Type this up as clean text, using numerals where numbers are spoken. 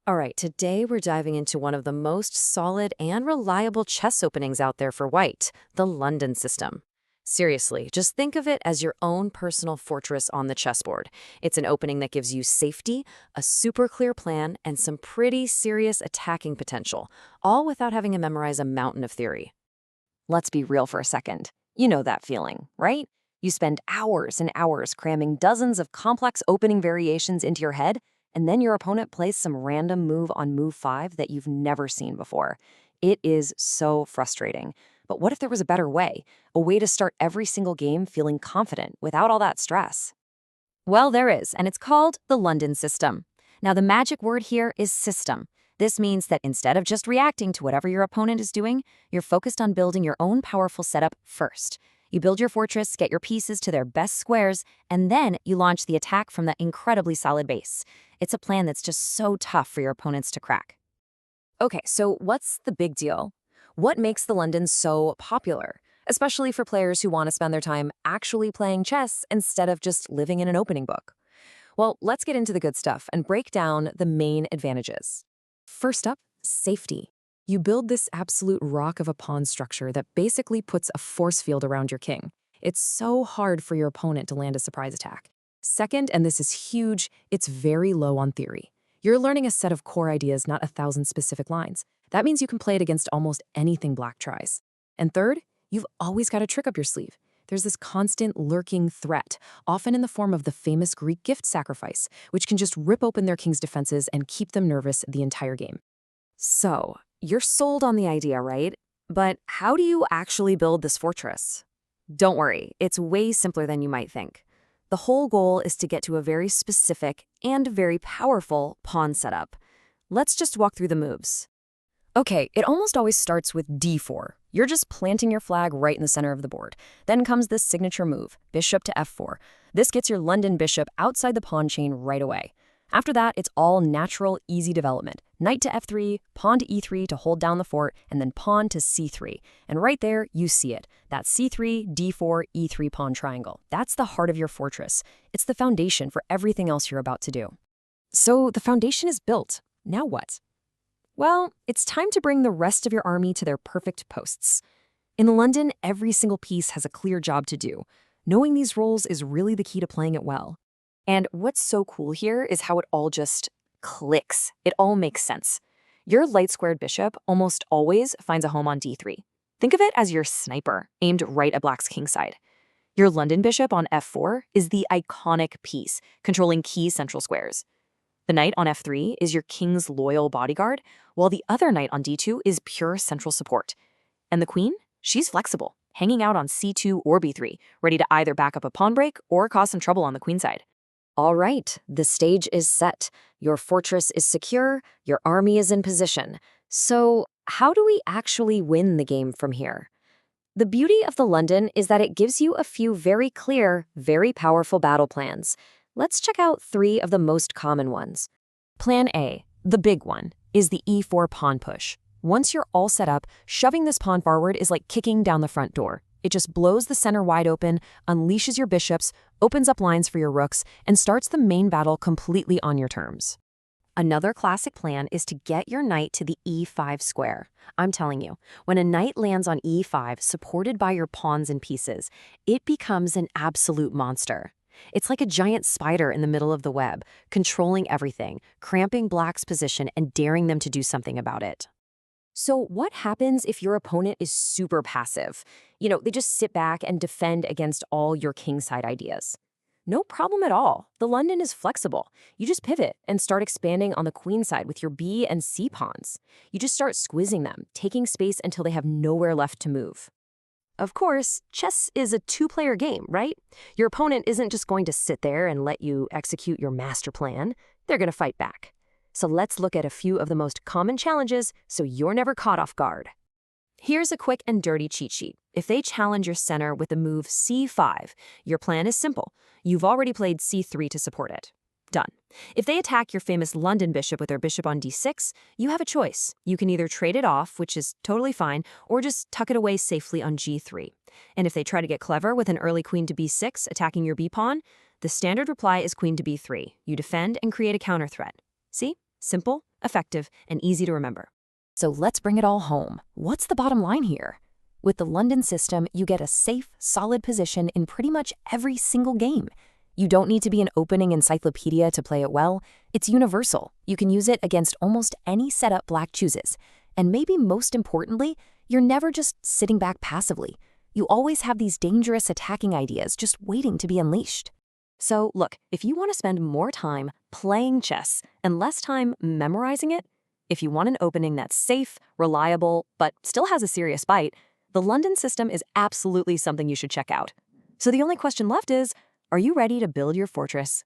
All right, today we're diving into one of the most solid and reliable chess openings out there for white, the London system. Seriously, just think of it as your own personal fortress on the chessboard. It's an opening that gives you safety, a super clear plan, and some pretty serious attacking potential, all without having to memorize a mountain of theory. Let's be real for a second. You know that feeling, right? You spend hours and hours cramming dozens of complex opening variations into your head, and then your opponent plays some random move on move 5 that you've never seen before. It is so frustrating. But what if there was a better way? A way to start every single game feeling confident without all that stress? Well, there is, and it's called the London system. Now, the magic word here is system. This means that instead of just reacting to whatever your opponent is doing, you're focused on building your own powerful setup first. You build your fortress, get your pieces to their best squares, and then you launch the attack from the incredibly solid base. It's a plan that's just so tough for your opponents to crack. Okay, so what's the big deal? What makes the London so popular? Especially for players who want to spend their time actually playing chess instead of just living in an opening book. Well, let's get into the good stuff and break down the main advantages. First up, safety. You build this absolute rock of a pawn structure that basically puts a force field around your king. It's so hard for your opponent to land a surprise attack. Second, and this is huge, it's very low on theory. You're learning a set of core ideas, not 1,000 specific lines. That means you can play it against almost anything black tries. And third, you've always got a trick up your sleeve. There's this constant lurking threat, often in the form of the famous Greek gift sacrifice, which can just rip open their king's defenses and keep them nervous the entire game. So, you're sold on the idea, right? But how do you actually build this fortress? Don't worry, it's way simpler than you might think. The whole goal is to get to a very specific and very powerful pawn setup. Let's just walk through the moves. Okay, it almost always starts with d4. You're just planting your flag right in the center of the board. Then comes this signature move, bishop to f4. This gets your London bishop outside the pawn chain right away. After that, it's all natural, easy development. Knight to f3, pawn to e3 to hold down the fort, and then pawn to c3. And right there, you see it. That c3, d4, e3 pawn triangle. That's the heart of your fortress. It's the foundation for everything else you're about to do. So the foundation is built. Now what? Well, it's time to bring the rest of your army to their perfect posts. In London, every single piece has a clear job to do. Knowing these roles is really the key to playing it well. And what's so cool here is how it all just clicks. It all makes sense. Your light-squared bishop almost always finds a home on d3. Think of it as your sniper, aimed right at black's kingside. Your London bishop on f4 is the iconic piece, controlling key central squares. The knight on f3 is your king's loyal bodyguard, while the other knight on d2 is pure central support. And the queen? She's flexible, hanging out on c2 or b3, ready to either back up a pawn break or cause some trouble on the queen side. All right, the stage is set. Your fortress is secure, your army is in position. So, how do we actually win the game from here? The beauty of the London is that it gives you a few very clear, very powerful battle plans. Let's check out 3 of the most common ones. Plan A, the big one, is the e4 pawn push. Once you're all set up, shoving this pawn forward is like kicking down the front door. It just blows the center wide open, unleashes your bishops, opens up lines for your rooks, and starts the main battle completely on your terms. Another classic plan is to get your knight to the e5 square. I'm telling you, when a knight lands on e5, supported by your pawns and pieces, it becomes an absolute monster. It's like a giant spider in the middle of the web, controlling everything, cramping black's position, and daring them to do something about it. So what happens if your opponent is super passive? They just sit back and defend against all your kingside ideas. No problem at all. The London is flexible. You just pivot and start expanding on the queen side with your b and c pawns. You just start squeezing them, taking space until they have nowhere left to move. Of course, chess is a 2-player game, right? Your opponent isn't just going to sit there and let you execute your master plan. They're going to fight back. So let's look at a few of the most common challenges so you're never caught off guard. Here's a quick and dirty cheat sheet. If they challenge your center with the move c5, your plan is simple. You've already played c3 to support it. Done. If they attack your famous London bishop with their bishop on d6, you have a choice. You can either trade it off, which is totally fine, or just tuck it away safely on g3. And if they try to get clever with an early queen to b6, attacking your b pawn, the standard reply is queen to b3. You defend and create a counter threat. See? Simple, effective, and easy to remember. So let's bring it all home. What's the bottom line here? With the London system, you get a safe, solid position in pretty much every single game. You don't need to be an opening encyclopedia to play it well. It's universal. You can use it against almost any setup black chooses. And maybe most importantly, you're never just sitting back passively. You always have these dangerous attacking ideas just waiting to be unleashed. So look, if you want to spend more time playing chess and less time memorizing it, if you want an opening that's safe, reliable, but still has a serious bite, the London system is absolutely something you should check out. So the only question left is, are you ready to build your fortress?